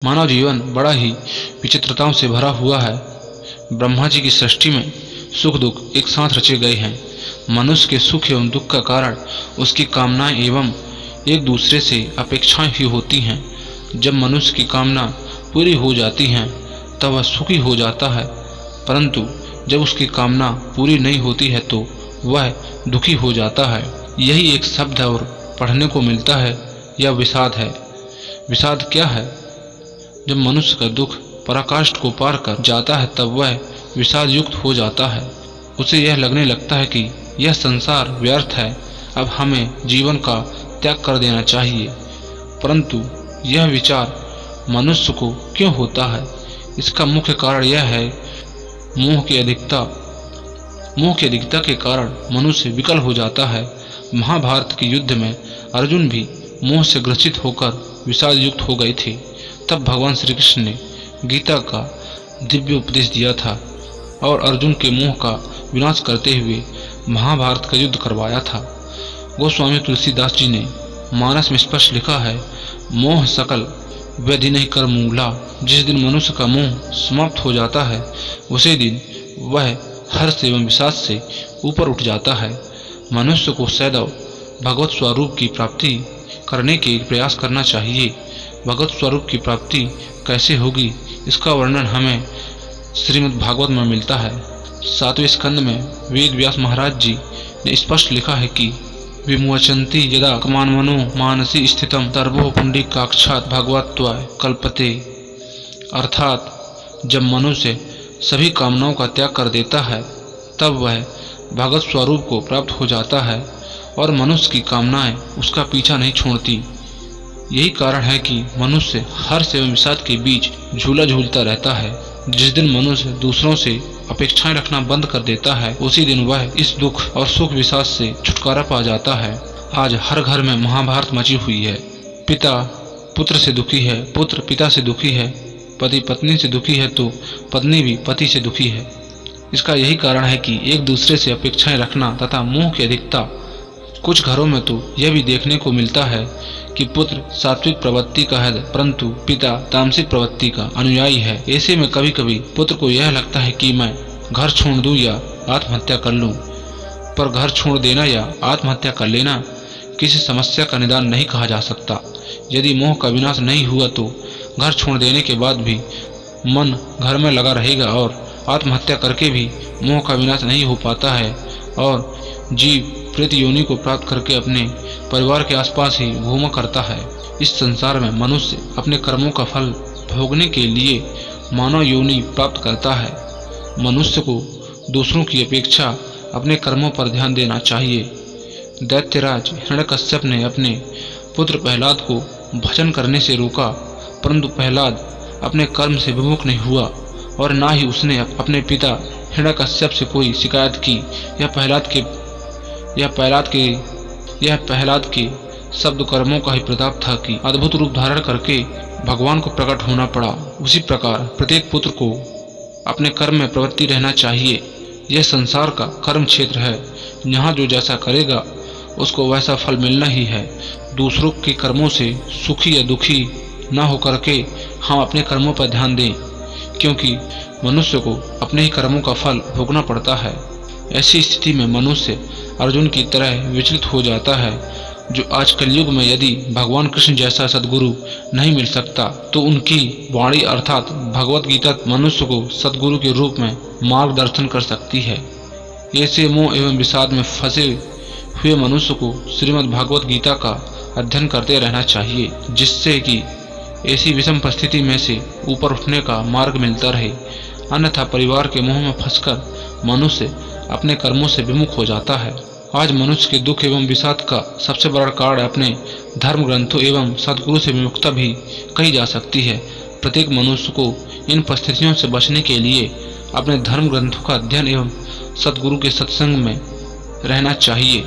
मानव जीवन बड़ा ही विचित्रताओं से भरा हुआ है। ब्रह्मा जी की सृष्टि में सुख दुख एक साथ रचे गए हैं। मनुष्य के सुख एवं दुख का कारण उसकी कामनाएं एवं एक दूसरे से अपेक्षाएं ही होती हैं। जब मनुष्य की कामना पूरी हो जाती हैं तब वह सुखी हो जाता है, परंतु जब उसकी कामना पूरी नहीं होती है तो वह दुखी हो जाता है। यही एक शब्द और पढ़ने को मिलता है, यह विषाद है। विषाद क्या है? जब मनुष्य का दुख पराकाष्ठ को पार कर जाता है तब वह विषाद युक्त हो जाता है। उसे यह लगने लगता है कि यह संसार व्यर्थ है, अब हमें जीवन का त्याग कर देना चाहिए। परंतु यह विचार मनुष्य को क्यों होता है? इसका मुख्य कारण यह है मोह की अधिकता। मोह की अधिकता के कारण मनुष्य विकल हो जाता है। महाभारत के युद्ध में अर्जुन भी मोह से ग्रसित होकर विषाद युक्त हो गए थे। तब भगवान श्री कृष्ण ने गीता का दिव्य उपदेश दिया था और अर्जुन के मोह का विनाश करते हुए महाभारत का युद्ध करवाया था। गोस्वामी तुलसीदास जी ने मानस में स्पष्ट लिखा है, मोह सकल व्याधि नहीं कर मूला। जिस दिन मनुष्य का मोह समाप्त हो जाता है उसी दिन वह हर्ष एवं विषाद से ऊपर उठ जाता है। मनुष्य को सदैव भगवत स्वरूप की प्राप्ति करने के प्रयास करना चाहिए। भगवत स्वरूप की प्राप्ति कैसे होगी, इसका वर्णन हमें श्रीमद् भागवत में मिलता है। 7वें स्कंद में वेद व्यास महाराज जी ने स्पष्ट लिखा है कि विमोचन्ति यदा कमान मनो मानसी स्थितम तर्भो पुंडीकाक्षात् भगवत्वाय कल्पते। अर्थात जब मनुष्य सभी कामनाओं का त्याग कर देता है तब वह भगवत स्वरूप को प्राप्त हो जाता है और मनुष्य की कामनाएं उसका पीछा नहीं छोड़ती। यही कारण है कि मनुष्य हर्ष एवं विषाद के बीच झूला झूलता रहता है। जिस दिन मनुष्य दूसरों से अपेक्षाएं रखना बंद कर देता है उसी दिन वह इस दुख और सुख विषाद से छुटकारा पा जाता है। आज हर घर में महाभारत मची हुई है। पिता पुत्र से दुखी है, पुत्र पिता से दुखी है, पति पत्नी से दुखी है तो पत्नी भी पति से दुखी है। इसका यही कारण है कि एक दूसरे से अपेक्षाएं रखना तथा मोह की अधिकता। कुछ घरों में तो यह भी देखने को मिलता है कि पुत्र सात्विक प्रवृत्ति का है परंतु पिता तामसिक प्रवृत्ति का अनुयायी है। ऐसे में कभी कभी पुत्र को यह लगता है कि मैं घर छोड़ दूं या आत्महत्या कर लूं, पर घर छोड़ देना या आत्महत्या कर लेना किसी समस्या का निदान नहीं कहा जा सकता। यदि मोह का विनाश नहीं हुआ तो घर छोड़ देने के बाद भी मन घर में लगा रहेगा और आत्महत्या करके भी मोह का विनाश नहीं हो पाता है और जीव प्रेत योनि को प्राप्त करके अपने परिवार के आसपास ही घूमा करता है। इस संसार में मनुष्य अपने कर्मों का फल भोगने के लिए मानव योनि प्राप्त करता है। मनुष्य को दूसरों की अपेक्षा अपने कर्मों पर ध्यान देना चाहिए। दैत्यराज हिरण्यकश्यप ने अपने पुत्र प्रहलाद को भजन करने से रोका, परंतु प्रहलाद अपने कर्म से विमुख नहीं हुआ और ना ही उसने अपने पिता हिरण्यकश्यप से कोई शिकायत की। यह प्रहलाद के शब्द कर्मों का ही प्रताप था कि अद्भुत रूप धारण करके भगवान को प्रकट होना पड़ा। उसी प्रकार प्रत्येक पुत्र को अपने कर्म में प्रवृत्ति रहना चाहिए। यह संसार का कर्म क्षेत्र है, यहाँ जो जैसा करेगा उसको वैसा फल मिलना ही है। दूसरों के कर्मों से सुखी या दुखी न होकर के हम अपने कर्मों पर ध्यान दें, क्योंकि मनुष्य को अपने ही कर्मों का फल भोगना पड़ता है। ऐसी स्थिति में मनुष्य अर्जुन की तरह विचलित हो जाता है, जो आज कलयुग में यदि भगवान कृष्ण जैसा सद्गुरु नहीं मिल सकता तो उनकी वाणी अर्थात भगवत गीता मनुष्य को सद्गुरु के रूप में मार्गदर्शन कर सकती है। ऐसे मोह एवं विषाद में फंसे हुए मनुष्य को श्रीमद् भागवत गीता का अध्ययन करते रहना चाहिए, जिससे कि ऐसी विषम परिस्थिति में से ऊपर उठने का मार्ग मिलता रहे। अन्यथा परिवार के मोह में फंसकर मनुष्य अपने कर्मों से विमुख हो जाता है। आज मनुष्य के दुख एवं विषाद का सबसे बड़ा कारण अपने धर्म ग्रंथों एवं सद्गुरु से विमुखता भी कही जा सकती है। प्रत्येक मनुष्य को इन परिस्थितियों से बचने के लिए अपने धर्म ग्रंथों का अध्ययन एवं सद्गुरु के सत्संग में रहना चाहिए।